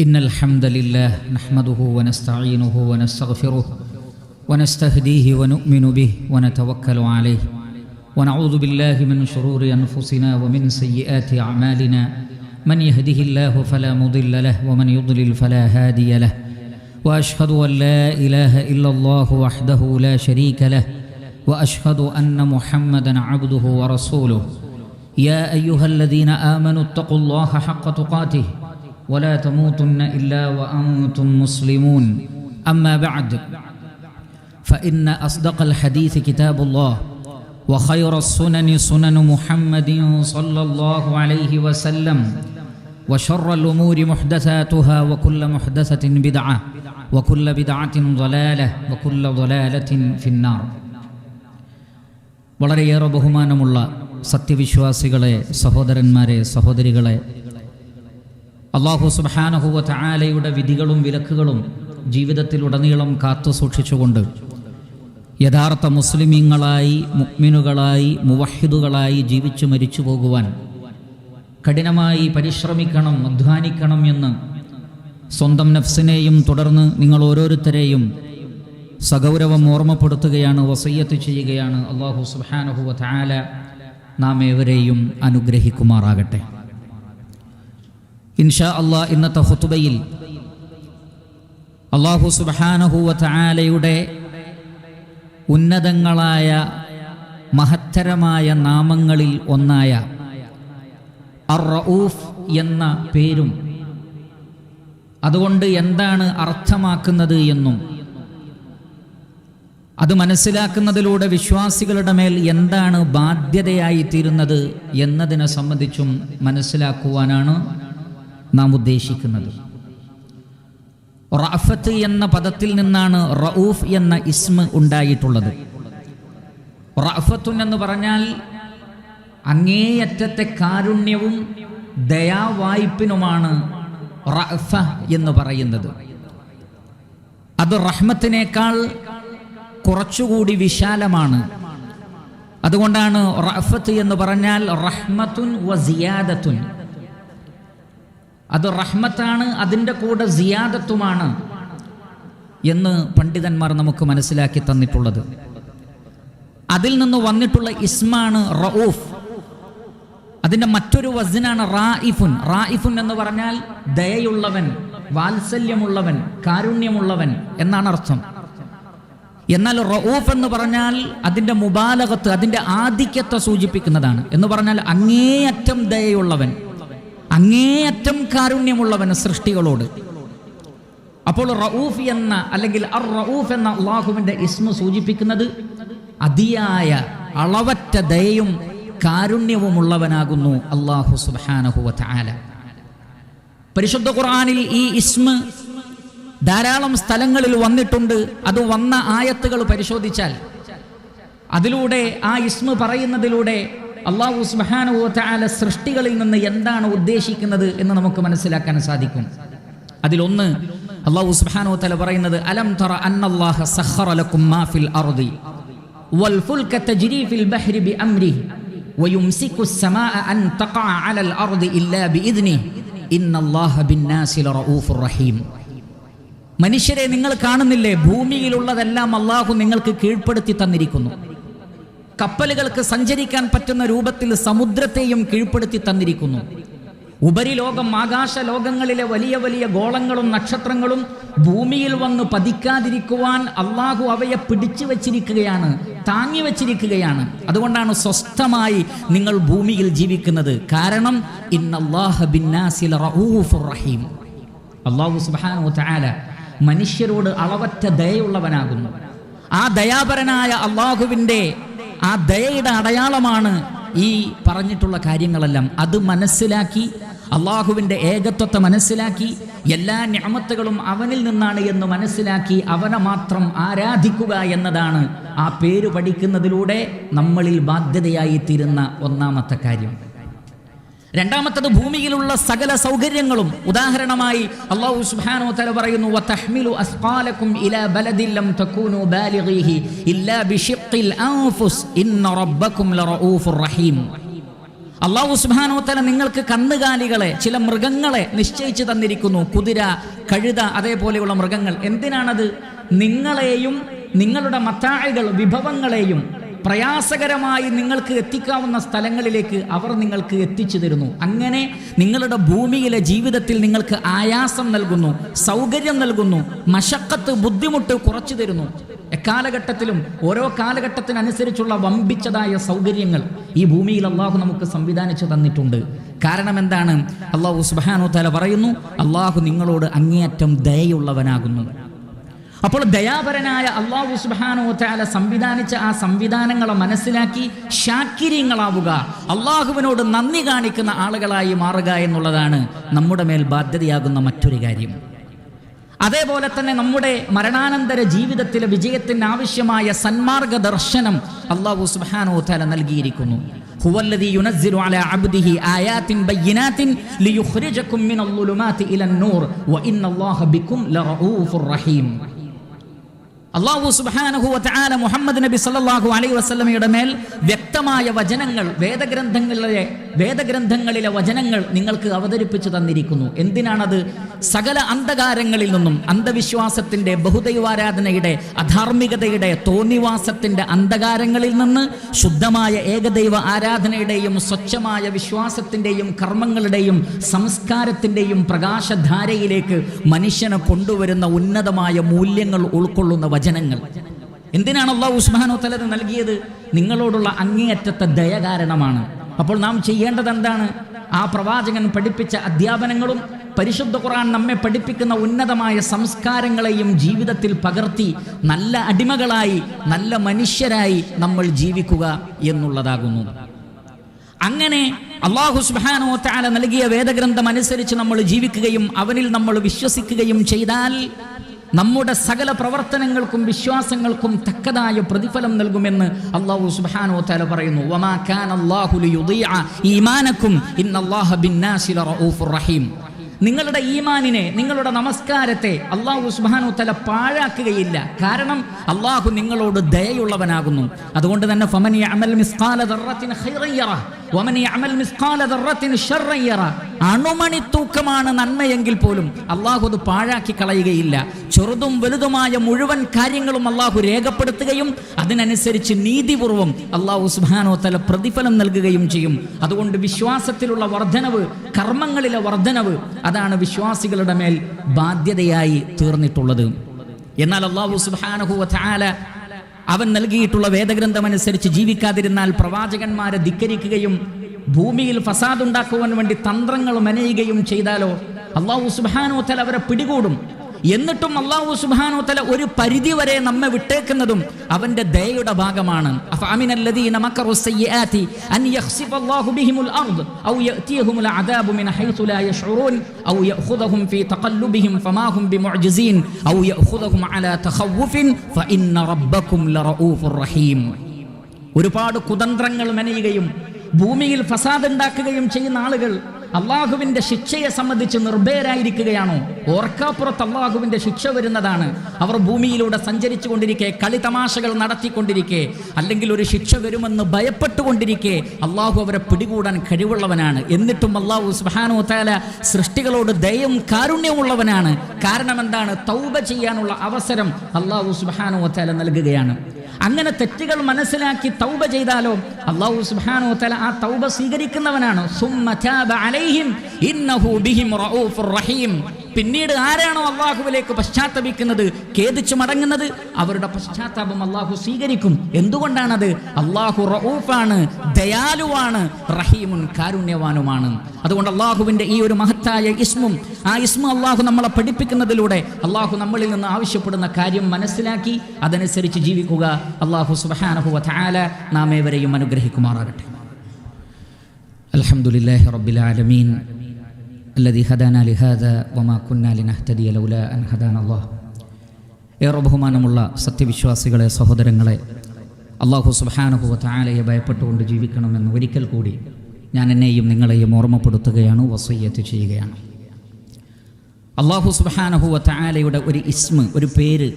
إن الحمد لله نحمده ونستعينه ونستغفره ونستهديه ونؤمن به ونتوكل عليه ونعوذ بالله من شرور أنفسنا ومن سيئات أعمالنا من يهده الله فلا مضل له ومن يضلل فلا هادي له وأشهد أن لا إله إلا الله وحده لا شريك له وأشهد أن محمدا عبده ورسوله يا أيها الذين آمنوا اتقوا الله حق تقاته ولا تموتن إلا وأنتم مسلمون أما بعد فإن أصدق الحديث كتاب الله وخير السنن سنن محمد صلى الله عليه وسلم وشر الأمور محدثاتها وكل محدثة بدعة وكل بدعة ضلالة وكل ضلالة في النار. വളരെയേറെ ബഹുമാനമുള്ള സത്യവിശ്വാസികളെ, സഹോദരന്മാരെ, സഹോദരികളെ, അല്ലാഹു സുബ്ഹാനഹു വ തആലയുടെ വിധികളും വിലക്കുകളും ജീവിതത്തിലുടനീളം കാത്തു സൂക്ഷിച്ചുകൊണ്ട് യഥാർത്ഥ മുസ്ലിമീങ്ങളായി, മുഅ്മിനുകളായി, മുവഹിദുകളായി ജീവിച്ചു മരിച്ചു പോകുവാൻ കഠിനമായി പരിശ്രമിക്കണം, അധ്വാനിക്കണം എന്ന് സ്വന്തം നഫ്സിനെയും തുടർന്ന് നിങ്ങൾ ഓരോരുത്തരെയും സഗൗരവം ഓർമ്മപ്പെടുത്തുകയാണ്, വസിയ്യത്ത് ചെയ്യുകയാണ്. അല്ലാഹു സുബ്ഹാനഹു വ തആല നാം ഏവരെയും അനുഗ്രഹിക്കുമാറാകട്ടെ. ഇൻഷാ അല്ലാഹ് ഇന്നത്തെ ഖുതുബയിൽ അല്ലാഹു സുബ്ഹാനഹു വ തആലയുടെ ഉന്നതങ്ങളായ മഹത്തരമായ നാമങ്ങളിൽ ഒന്നായ അർ-റഊഫ് എന്ന പേരും അതുകൊണ്ട് എന്താണ് അർത്ഥമാക്കുന്നത് എന്നും അത് മനസ്സിലാക്കുന്നതിലൂടെ വിശ്വാസികളുടെ മേൽ എന്താണ് ബാധ്യതയായി തീരുന്നത് എന്നതിനെ സംബന്ധിച്ചും മനസ്സിലാക്കുവാനാണ് നാം ഉദ്ദേശിക്കുന്നത്. റഅഫത്ത് എന്ന പദത്തിൽ നിന്നാണ് റഊഫ് എന്ന ഇസ്മ ഉണ്ടായിട്ടുള്ളത്. റഅഫത്തുൻ എന്ന് പറഞ്ഞാൽ അങ്ങേയറ്റത്തെ കാരുണ്യവും ദയാവായ്പിനുമാണ് റഅഫ എന്ന് പറയുന്നത്. അത് റഹ്മത്തിനേക്കാൾ കുറച്ചുകൂടി വിശാലമാണ്. അതുകൊണ്ടാണ് റഅഫത്ത് എന്ന് പറഞ്ഞാൽ റഹ്മത്തുൻ വ സിയാദത്തുൻ. അത് റഹ്മത്താണ്, അതിൻ്റെ കൂടെ സിയാദത്തുമാണ് എന്ന് പണ്ഡിതന്മാർ നമുക്ക് മനസ്സിലാക്കി തന്നിട്ടുള്ളത്. അതിൽ നിന്ന് വന്നിട്ടുള്ള ഇസ്മാണ് റഊഫ്. അതിൻ്റെ മറ്റൊരു വസ്നാണ് റായിഫുൻ. റായിഫുൻ എന്ന് പറഞ്ഞാൽ ദയയുള്ളവൻ, വാത്സല്യമുള്ളവൻ, കാരുണ്യമുള്ളവൻ എന്നാണ് അർത്ഥം. എന്നാൽ റഊഫ് എന്ന് പറഞ്ഞാൽ അതിൻ്റെ മുബാലഗത്ത്, അതിൻ്റെ ആധിക്യത്തെ സൂചിപ്പിക്കുന്നതാണ്. എന്ന് പറഞ്ഞാൽ അങ്ങേയറ്റം ദയയുള്ളവൻ, അങ്ങേയറ്റം കാരുണ്യമുള്ളവൻ സൃഷ്ടികളോട്. അപ്പോൾ റഊഫ് എന്ന അല്ലെങ്കിൽ അർ റഊഫ് എന്ന അല്ലാഹുവിൻ്റെ ഇസ്മ സൂചിപ്പിക്കുന്നത് അതിയായ അളവറ്റ ദയയും കാരുണ്യവുമുള്ളവനാകുന്നു അല്ലാഹു സുബ്ഹാനഹു വ തആല. പരിശുദ്ധ ഖുർആനിൽ ഈ ഇസ്മ ധാരാളം സ്ഥലങ്ങളിൽ വന്നിട്ടുണ്ട്. അത് വന്ന ആയത്തുകൾ പരിശോധിച്ചാൽ അതിലൂടെ ആ ഇസ്മ പറയുന്നതിലൂടെ അല്ലാഹു സുബ്ഹാനഹു വ തആല സൃഷ്ടികളിൽ നിന്ന് എന്താണ് ഉദ്ദേശിക്കുന്നത് എന്ന് നമുക്ക് മനസ്സിലാക്കാൻ സാധിക്കും. അതിലൊന്ന് അല്ലാഹു സുബ്ഹാനഹു വ തആല പറയുന്നത് അലം തറ അന്നല്ലാഹ സഖറ ലക്കും മാ ഫിൽ അർദി വൽ ഫുൽക തജ്രി ഫിൽ ബഹ്രി ബിഅംരിഹി വയുംസികു സ്സമാഅ അൻ തഖഅ അലൽ അർദി ഇല്ലാ ബിഇദ്നിഹി ഇന്നല്ലാഹ ബിന്നാസി ലറഊഫുർ റഹീം. മനുഷ്യരെ, നിങ്ങൾ കാണുന്നില്ലേ, ഭൂമിയിലുള്ളതെല്ലാം അല്ലാഹു നിങ്ങൾക്ക് കീഴ്പ്പെടുത്തി തന്നിരിക്കുന്നു. കപ്പലുകൾക്ക് സഞ്ചരിക്കാൻ പറ്റുന്ന രൂപത്തിൽ സമുദ്രത്തെയും കീഴ്പ്പെടുത്തി തന്നിരിക്കുന്നു. ഉപരിലോകം, ആകാശ ലോകങ്ങളിലെ വലിയ വലിയ ഗോളങ്ങളും നക്ഷത്രങ്ങളും ഭൂമിയിൽ വന്ന് പതിക്കാതിരിക്കുവാൻ അല്ലാഹു അവയെ പിടിച്ചു വച്ചിരിക്കുകയാണ്, താങ്ങി വച്ചിരിക്കുകയാണ്. അതുകൊണ്ടാണ് സ്വസ്ഥമായി നിങ്ങൾ ഭൂമിയിൽ ജീവിക്കുന്നത്. കാരണം ഇന്നല്ലാഹ ബിന്നാസി ലറഊഫുർ റഹീം. അല്ലാഹു സുബ്ഹാനഹു വ തആല മനുഷ്യരോട് അളവറ്റ ദയയുള്ളവനാകുന്നു. ആ ദയാപരനായ അല്ലാഹുവിൻ്റെ ആ ദയയുടെ അടയാളമാണ് ഈ പറഞ്ഞിട്ടുള്ള കാര്യങ്ങളെല്ലാം. അത് മനസ്സിലാക്കി, അള്ളാഹുവിൻ്റെ ഏകത്വത്തെ മനസ്സിലാക്കി, എല്ലാ നിഅമത്തുകളും അവനിൽ നിന്നാണ് എന്ന് മനസ്സിലാക്കി അവനെ മാത്രം ആരാധിക്കുക എന്നതാണ് ആ പേര് പഠിക്കുന്നതിലൂടെ നമ്മളിൽ ബാധ്യതയായി തീരുന്ന ഒന്നാമത്തെ കാര്യം. രണ്ടാമത്തത് ഭൂമിയിലുള്ള സകല സൗകര്യങ്ങളും. ഉദാഹരണമായി അല്ലാഹു സുബ്ഹാനഹു വ തആല പറയുന്നു വതഹ്മിലു അസ്ഖാലകും ഇലാ ബലദിൻ ലം തകൂനു ബാലിഗീഹി ഇല്ലാ ബിശിഖ്ഖിൽ അൻഫുസ് ഇന്ന റബ്ബകും ലറഊഫുർ റഹീം. അല്ലാഹു സുബ്ഹാനഹു വ തആല നിങ്ങൾക്ക് കന്നുകാലികളെ, ചില മൃഗങ്ങളെ നിശ്ചയിച്ചു തന്നിരിക്കുന്നു. കുതിര, കഴുത, അതേപോലെയുള്ള മൃഗങ്ങൾ. എന്തിനാണത്? നിങ്ങളെയും നിങ്ങളുടെ മത്താഇകൾ, വിഭവങ്ങളെയും പ്രയാസകരമായി നിങ്ങൾക്ക് എത്തിക്കാവുന്ന സ്ഥലങ്ങളിലേക്ക് അവർ നിങ്ങൾക്ക് എത്തിച്ചു തരുന്നു. അങ്ങനെ നിങ്ങളുടെ ഭൂമിയിലെ ജീവിതത്തിൽ നിങ്ങൾക്ക് ആയാസം നൽകുന്നു, സൗകര്യം നൽകുന്നു, മശക്കത്ത്, ബുദ്ധിമുട്ട് കുറച്ചു തരുന്നു. എക്കാലഘട്ടത്തിലും ഓരോ കാലഘട്ടത്തിനനുസരിച്ചുള്ള വമ്പിച്ചതായ സൗകര്യങ്ങൾ ഈ ഭൂമിയിൽ അള്ളാഹു നമുക്ക് സംവിധാനിച്ചു തന്നിട്ടുണ്ട്. കാരണം എന്താണ്? അള്ളാഹു സുബ്ഹാനഹു വ തആല പറയുന്നു, അള്ളാഹു നിങ്ങളോട് അങ്ങേയറ്റം ദയയുള്ളവനാകുന്നു. അപ്പോൾ ദയാപരനായ അല്ലാഹു സുബ്ഹാനഹു വ തആല സംവിധാനിച്ച ആ സംവിധാനങ്ങളെ മനസ്സിലാക്കി ശാക്കിരീങ്ങളാവുക, അള്ളാഹുവിനോട് നന്ദി കാണിക്കുന്ന ആളുകളായി മാറുക എന്നുള്ളതാണ് നമ്മുടെ മേൽ ബാധ്യതയാകുന്ന മറ്റൊരു കാര്യം. അതേപോലെ തന്നെ നമ്മുടെ മരണാനന്തര ജീവിതത്തിലെ വിജയത്തിന് ആവശ്യമായ സന്മാർഗ ദർശനം അല്ലാഹു സുബ്ഹാനഹു വ തആല നൽകിയിരിക്കുന്നു. ഹുവല്ലദീ യുനസ്സിലു അലാ അബ്ദിഹി ആയാത്തിൻ ബയ്യിനാത്തിൻ ലിയുഖ്രിജകും മിനൽ ളുലുമാതി ഇലൻ നൂർ വ ഇന്നല്ലാഹ ബികും ലറഊഫുർ റഹീം. അല്ലാഹു സുബ്ഹാനഹു വ തആല മുഹമ്മദ് നബി സല്ലല്ലാഹു അലൈഹി വസല്ലമയുടെ മേൽ വ്യക്തമായ വചനങ്ങൾ, വേദഗ്രന്ഥങ്ങളിലെ വചനങ്ങൾ നിങ്ങൾക്ക് അവതരിപ്പിച്ചു തന്നിരിക്കുന്നു. എന്തിനാണത്? സകല അന്ധകാരങ്ങളിൽ നിന്നും, അന്ധവിശ്വാസത്തിന്റെ, ബഹുദൈവാരാധനയുടെ, അധാർമികതയുടെ, തോന്നിവാസത്തിന്റെ അന്ധകാരങ്ങളിൽ നിന്ന് ശുദ്ധമായ ഏകദൈവ ആരാധനയുടെയും സ്വച്ഛമായ വിശ്വാസത്തിന്റെയും കർമ്മങ്ങളുടെയും സംസ്കാരത്തിന്റെയും പ്രകാശധാരയിലേക്ക് മനുഷ്യനെ കൊണ്ടുവരുന്ന ഉന്നതമായ മൂല്യങ്ങൾ ഉൾക്കൊള്ളുന്ന വചനങ്ങൾ. എന്തിനാണ് അല്ലാഹു സുബ്ഹാനഹു വ തആല നൽകിയത്? നിങ്ങളോടുള്ള അങ്ങേയറ്റത്തെ ദയ കാരണമാണ്. അപ്പോൾ നാം ചെയ്യേണ്ടത് എന്താണ്? ആ പ്രവാചകൻ പഠിപ്പിച്ച അധ്യാപനങ്ങളും പരിശുദ്ധ ഖുർആൻ നമ്മെ പഠിപ്പിക്കുന്ന ഉന്നതമായ സംസ്കാരങ്ങളെയും ജീവിതത്തിൽ പകർത്തി നല്ല അടിമകളായി, നല്ല മനുഷ്യരായി നമ്മൾ ജീവിക്കുക എന്നുള്ളതാകുന്നു. അങ്ങനെ അല്ലാഹു സുബ്ഹാനഹു വ തആല നൽകിയ വേദഗ്രന്ഥം അനുസരിച്ച് നമ്മൾ ജീവിക്കുകയും അവനിൽ നമ്മൾ വിശ്വസിക്കുകയും ചെയ്താൽ നമ്മുടെ സകല പ്രവർത്തനങ്ങൾക്കും വിശ്വാസങ്ങൾക്കും തക്കതായ പ്രതിഫലം നൽകുമെന്ന് അല്ലാഹു സുബ്ഹാനഹു വ തആല പറയുന്നു. വമാ കാന അല്ലാഹു ലിയുദീഅ ഈമാനകും ഇന്നല്ലാഹ ബിന്നാസി ലറഊഫുർ റഹീം. നിങ്ങളുടെ ഈമാനിനെ, നിങ്ങളുടെ നമസ്കാരത്തെ അല്ലാഹു സുബ്ഹാനഹു വ തആല പാഴാക്കുകയില്ല. കാരണം അല്ലാഹു നിങ്ങളോട് ദയയുള്ളവനാകുന്നു. അതുകൊണ്ട് തന്നെ ഫമൻ യഅമൽ മിസ്ഖാല ദർറത്തിൻ ഖൈറൻ യറ വമൻ യഅമൽ മിസ്ഖാല ദർറത്തിൻ ശർറൻ യറ. അണുമണി തൂക്കമാണ് നന്മയെങ്കിൽ പോലും അല്ലാഹു അത് പാഴാക്കി കളയുകയില്ല. ചെറുതും വലുതുമായ മുഴുവൻ കാര്യങ്ങളും അല്ലാഹു രേഖപ്പെടുത്തുകയും അതിനനുസരിച്ച് നീതിപൂർവം അല്ലാഹു സുബ്ഹാനഹു വ തആല പ്രതിഫലം നൽകുകയും ചെയ്യും. അതുകൊണ്ട് വിശ്വാസത്തിലുള്ള വർധനവ്, കർമ്മങ്ങളിലെ വർധനവ്, അതാണ് വിശ്വാസികളുടെ മേൽ ബാധ്യതയായി തീർന്നിട്ടുള്ളത്. എന്നാൽ അല്ലാഹു സുബ്ഹാനഹു വ തആല അവൻ നൽകിയിട്ടുള്ള വേദഗ്രന്ഥമനുസരിച്ച് ജീവിക്കാതിരുന്നാൽ, പ്രവാചകന്മാരെ ധിക്കരിക്കുകയും ഭൂമിയിൽ ഫസാദ് ഉണ്ടാക്കുവാൻ വേണ്ടി തന്ത്രങ്ങൾ മെനയുകയും ചെയ്താലോ അല്ലാഹു സുബ്ഹാനഹു വ തആല അവരെ പിടികൂടും. എന്നിട്ടും അല്ലാഹു സുബ്ഹാനഹു വ തആല ഒരു പരിധി വരെ നമ്മെ വിട്ടേക്കുന്നതും അവന്റെ ദയയുടെ ഭാഗമാണ്. അഫഅമിനല്ലദീന മക്കറു സയ്യിആതി അൻ യഖ്സിഫല്ലാഹു ബിഹിമുൽ അർദ് ഔ യഅതിയഹുമുൽ അദാബു മിൻ ഹൈസു ലാ യശ്ഉറൂൻ ഔ യഅഖുദഹും ഫീ തഖല്ലുബിഹിം ഫമാ ഹും ബിമുഅ്ജിസീൻ ഔ യഅഖുദഹും അലാ തഖവ്വുഫിൻ ഫഇന്ന റബ്ബക്കും ലറഊഫുർ റഹീം. ഒരുപാട് കുതന്ത്രങ്ങൾ മെനയുകയും ഭൂമിയിൽ ഫസാദ് ഉണ്ടാക്കുകയും ചെയ്യുന്ന ആളുകൾ അള്ളാഹുവിന്റെ ശിക്ഷയെ സംബന്ധിച്ച് നിർഭയരായിരിക്കുകയാണോ? ഓർക്കാപ്പുറത്ത് അള്ളാഹുവിന്റെ ശിക്ഷ വരുന്നതാണ്. അവർ ഭൂമിയിലൂടെ സഞ്ചരിച്ചു കൊണ്ടിരിക്കെ, കളിതമാശകൾ നടത്തിക്കൊണ്ടിരിക്കെ, അല്ലെങ്കിൽ ഒരു ശിക്ഷ വരുമെന്ന് ഭയപ്പെട്ടുകൊണ്ടിരിക്കെ അള്ളാഹു അവരെ പിടികൂടാൻ കഴിവുള്ളവനാണ്. എന്നിട്ടും അള്ളാഹു സുബ്ഹാനഹു വ തആല സൃഷ്ടികളോട് ദയയും കാരുണ്യമുള്ളവനാണ്. കാരണം എന്താണ്? തൗബ ചെയ്യാനുള്ള അവസരം അള്ളാഹു സുബ്ഹാനഹു വ തആല നൽകുകയാണ്. അങ്ങനെ തെറ്റുകൾ മനസ്സിലാക്കി തൗബ ചെയ്താലോ അല്ലാഹു സുബ്ഹാനഹു വ തആല ആ തൗബ സ്വീകരിക്കുന്നവനാണ്. സുമ്മ താബ അലൈഹിം ഇന്നഹു ബിഹിം റഊഫുർ റഹീം. പിന്നീട് ആരാണോ അള്ളാഹുവിലേക്ക് പശ്ചാത്തപിക്കുന്നത്, ഖേദിച്ചു മടങ്ങുന്നത്, അവരുടെ പശ്ചാത്താപം അള്ളാഹു സ്വീകരിക്കും. എന്തുകൊണ്ടാണത്? അള്ളാഹു റഊഫാണ്, ദയാലുവാണ്, റഹീമുൻ, കാരുണ്യവാനുമാണ്. അതുകൊണ്ട് അള്ളാഹുവിന്റെ ഈ ഒരു മഹത്തായ ഇസ്മും, ആ ഇസ്മു അള്ളാഹു നമ്മളെ പഠിപ്പിക്കുന്നതിലൂടെ അള്ളാഹു നമ്മളിൽ നിന്ന് ആവശ്യപ്പെടുന്ന കാര്യം മനസ്സിലാക്കി അതനുസരിച്ച് ജീവിക്കുക. അള്ളാഹു സുബ്ഹാനഹു വ തആല നാം ഏവരെയും അനുഗ്രഹിക്കുമാറാകട്ടെ. അൽഹംദുലില്ലാഹി റബ്ബിൽ ആലമീൻ الذي هدانا لهذا وما كنا لنهتدي لولا أن هدانا الله. ഏറെ ബഹുമാനമുള്ള സത്യവിശ്വാസികളെ, സഹോദരങ്ങളെ, അല്ലാഹു സുബ്ഹാനഹു വ തആലയെ ഭയപ്പെട്ടുകൊണ്ട് ജീവിക്കണമെന്ന് ഒരിക്കൽ കൂടി ഞാൻ എന്നെയും നിങ്ങളെയും ഓർമ്മപ്പെടുത്തുകയാണ്, വസിയ്യത്ത് ചെയ്യുകയാണ്. അല്ലാഹു സുബ്ഹാനഹു വ തആലയുടെ ഒരു ഇസ്മ്, ഒരു പേര്,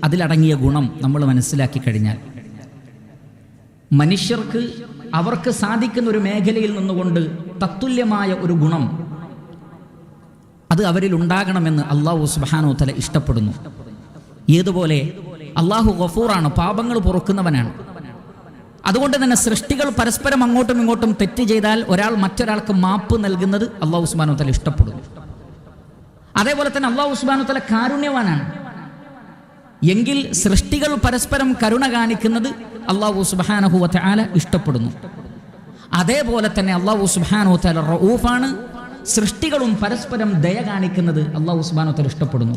അതിലടങ്ങിയ ഗുണം നമ്മൾ മനസ്സിലാക്കി കഴിഞ്ഞാൽ മനുഷ്യർക്ക് അവർക്ക് സാധിക്കുന്ന ഒരു മേഖലയിൽ നിന്നുകൊണ്ട് തത്തുല്യമായ ഒരു ഗുണം അത് അവരിൽ ഉണ്ടാകണമെന്ന് അല്ലാഹു സുബ്ഹാനഹു വ തആല ഇഷ്ടപ്പെടുന്നു. ഏതുപോലെ അല്ലാഹു ഗഫൂറാണ്, പാപങ്ങൾ പൊറുക്കുന്നവനാണ്. അതുകൊണ്ട് തന്നെ സൃഷ്ടികൾ പരസ്പരം അങ്ങോട്ടും ഇങ്ങോട്ടും തെറ്റ് ചെയ്താൽ ഒരാൾ മറ്റൊരാൾക്ക് മാപ്പ് നൽകുന്നത് അല്ലാഹു സുബ്ഹാനഹു വ തആല ഇഷ്ടപ്പെടുന്നു. അതേപോലെ തന്നെ അല്ലാഹു സുബ്ഹാനഹു വ തആല കാരുണ്യവാനാണ്. എങ്കിൽ സൃഷ്ടികൾ പരസ്പരം കരുണ കാണിക്കുന്നത് അല്ലാഹു സുബ്ഹാനഹു വ തആല ഇഷ്ടപ്പെടുന്നു. അതേപോലെ തന്നെ അല്ലാഹു സുബ്ഹാനഹു വ തആല റഊഫാണ്. സൃഷ്ടികളും പരസ്പരം ദയ കാണിക്കുന്നത് അല്ലാഹു സുബ്ഹാനഹു വ തആല ഇഷ്ടപ്പെടുന്നു.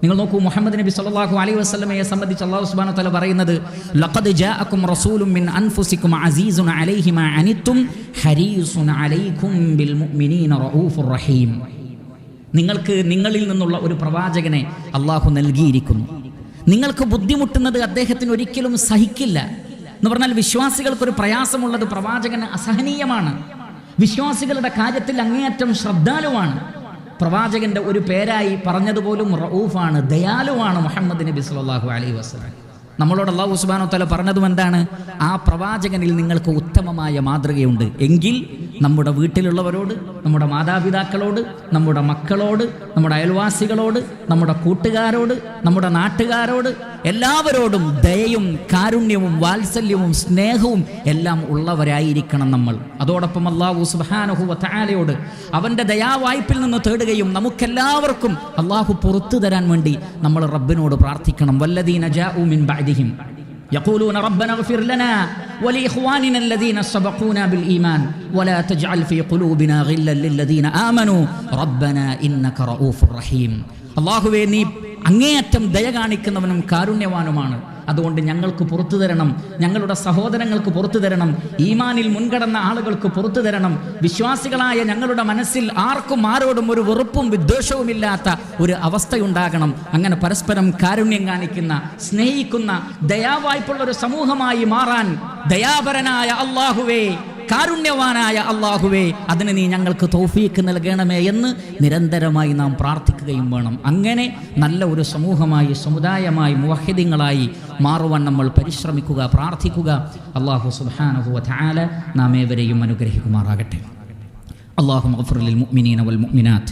നിങ്ങൾ നോക്കൂ, മുഹമ്മദ് നബി സല്ലല്ലാഹു അലൈഹി വസല്ലമയെ സംബന്ധിച്ച് അല്ലാഹു സുബ്ഹാനഹു വ തആല പറയുന്നത് ലഖദ് ജാഅകും റസൂലുൻ മിൻ അൻഫുസികും അസീസുൻ അലൈഹി മാ അനിത്തും ഹരീസുൻ അലൈക്കും ബിൽ മുഅ്മിനീന റഊഫുർ റഹീം. നിങ്ങൾക്ക് നിങ്ങളിൽ നിന്നുള്ള ഒരു പ്രവാചകനെ അല്ലാഹു നൽകിയിരിക്കുന്നു. നിങ്ങൾക്ക് ബുദ്ധിമുട്ടുന്നത് അദ്ദേഹത്തിന് ഒരിക്കലും സഹിക്കില്ല എന്ന് പറഞ്ഞാൽ വിശ്വാസികൾക്കൊരു പ്രയാസമുള്ളത് പ്രവാചകന് അസഹനീയമാണ്. വിശ്വാസികളുടെ കാര്യത്തിൽ അങ്ങേയറ്റം ശ്രദ്ധാലുവാണ്. പ്രവാചകന്റെ ഒരു പേരായി പറഞ്ഞതുപോലും റഊഫാണ്, ദയാലുവാണ് മുഹമ്മദ് നബി സല്ലല്ലാഹു അലൈഹി വസല്ലം. നമ്മളോട് അല്ലാഹു സുബ്ഹാനഹു വ തആല പറഞ്ഞതും എന്താണ്? ആ പ്രവാചകനിൽ നിങ്ങൾക്ക് ഉത്തമമായ മാതൃകയുണ്ട്. എങ്കിൽ നമ്മുടെ വീട്ടിലുള്ളവരോട്, നമ്മുടെ മാതാപിതാക്കളോട്, നമ്മുടെ മക്കളോട്, നമ്മുടെ അയൽവാസികളോട്, നമ്മുടെ കൂട്ടുകാരോട്, നമ്മുടെ നാട്ടുകാരോട് എല്ലാവരോടും ദയയും കാരുണ്യവും വാത്സല്യവും സ്നേഹവും എല്ലാം ഉള്ളവരായിരിക്കണം നമ്മൾ. അതോടൊപ്പം അല്ലാഹു സുബ്ഹാനഹു വ തആലയോട് അവൻ്റെ ദയാവായ്പിൽ നിന്ന് തേടുകയും നമുക്കെല്ലാവർക്കും അല്ലാഹു പുറത്തു തരാൻ വേണ്ടി നമ്മൾ റബ്ബിനോട് പ്രാർത്ഥിക്കണം. വല്ലദീന ജാഉ മിൻ ബഅദിഹിം يقولون ربنا اغفر لنا ولإخواننا الذين سبقونا بالإيمان ولا تجعل في قلوبنا غلا للذين آمنوا ربنا إنك رؤوف رحيم. അല്ലാഹുവേ, നീ അങ്ങേയറ്റം ദയ കാണിക്കുന്നവനും കാരുണ്യവാനുമാണ്. അതുകൊണ്ട് ഞങ്ങൾക്ക് പുറത്തു തരണം, ഞങ്ങളുടെ സഹോദരങ്ങൾക്ക് പുറത്തു തരണം, ഈമാനിൽ മുൻകടന്ന ആളുകൾക്ക് പുറത്തു തരണം. വിശ്വാസികളായ ഞങ്ങളുടെ മനസ്സിൽ ആർക്കും ആരോടും ഒരു വെറുപ്പും വിദ്വേഷവുമില്ലാത്ത ഒരു അവസ്ഥയുണ്ടാകണം. അങ്ങനെ പരസ്പരം കാരുണ്യം കാണിക്കുന്ന, സ്നേഹിക്കുന്ന, ദയാവായ്പുള്ള ഒരു സമൂഹമായി മാറാൻ ദയാപരനായ അല്ലാഹുവേ, കാരുണ്യവാനായ അല്ലാഹുവേ, അതിന് നീ ഞങ്ങൾക്ക് തൗഫീക്ക് നൽകണമേ എന്ന് നിരന്തരമായി നാം പ്രാർത്ഥിക്കുകയും വേണം. അങ്ങനെ നല്ല ഒരു സമൂഹമായി, സമുദായമായി, മുവഹിദീങ്ങളായി മാറുവാൻ നമ്മൾ പരിശ്രമിക്കുക, പ്രാർത്ഥിക്കുക. അല്ലാഹു സുബ്ഹാനഹു വ തആല നാം ഏവരെയും അനുഗ്രഹിക്കുമാറാകട്ടെ. اللهم اغفر للمؤمنين والمؤمنات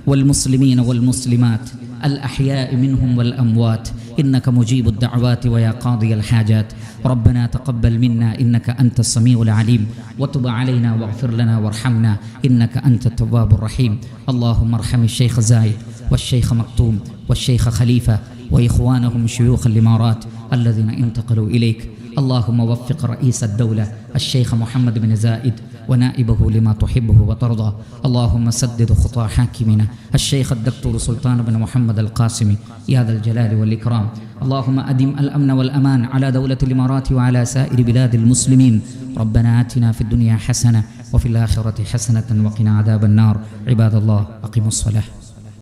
والمسلمين والمسلمات الأحياء منهم والأموات إنك مجيب الدعوات ويا قاضي الحاجات. ربنا تقبل منا إنك أنت السميع العليم وتب علينا واغفر لنا وارحمنا إنك أنت التواب الرحيم. اللهم ارحم الشيخ زايد والشيخ مكتوم والشيخ خليفة وإخوانهم شيوخ الإمارات الذين انتقلوا إليك. اللهم وفق رئيس الدولة الشيخ محمد بن زايد ونائبه لما تحبه وترضى. اللهم سدد خطى حاكمنا الشيخ الدكتور سلطان بن محمد القاسمي يا ذا الجلال والإكرام. اللهم أدم الأمن والأمان على دولة الإمارات وعلى سائر بلاد المسلمين. ربنا آتنا في الدنيا حسنة وفي الآخرة حسنة وقنا عذاب النار. عباد الله أقيموا الصلاة.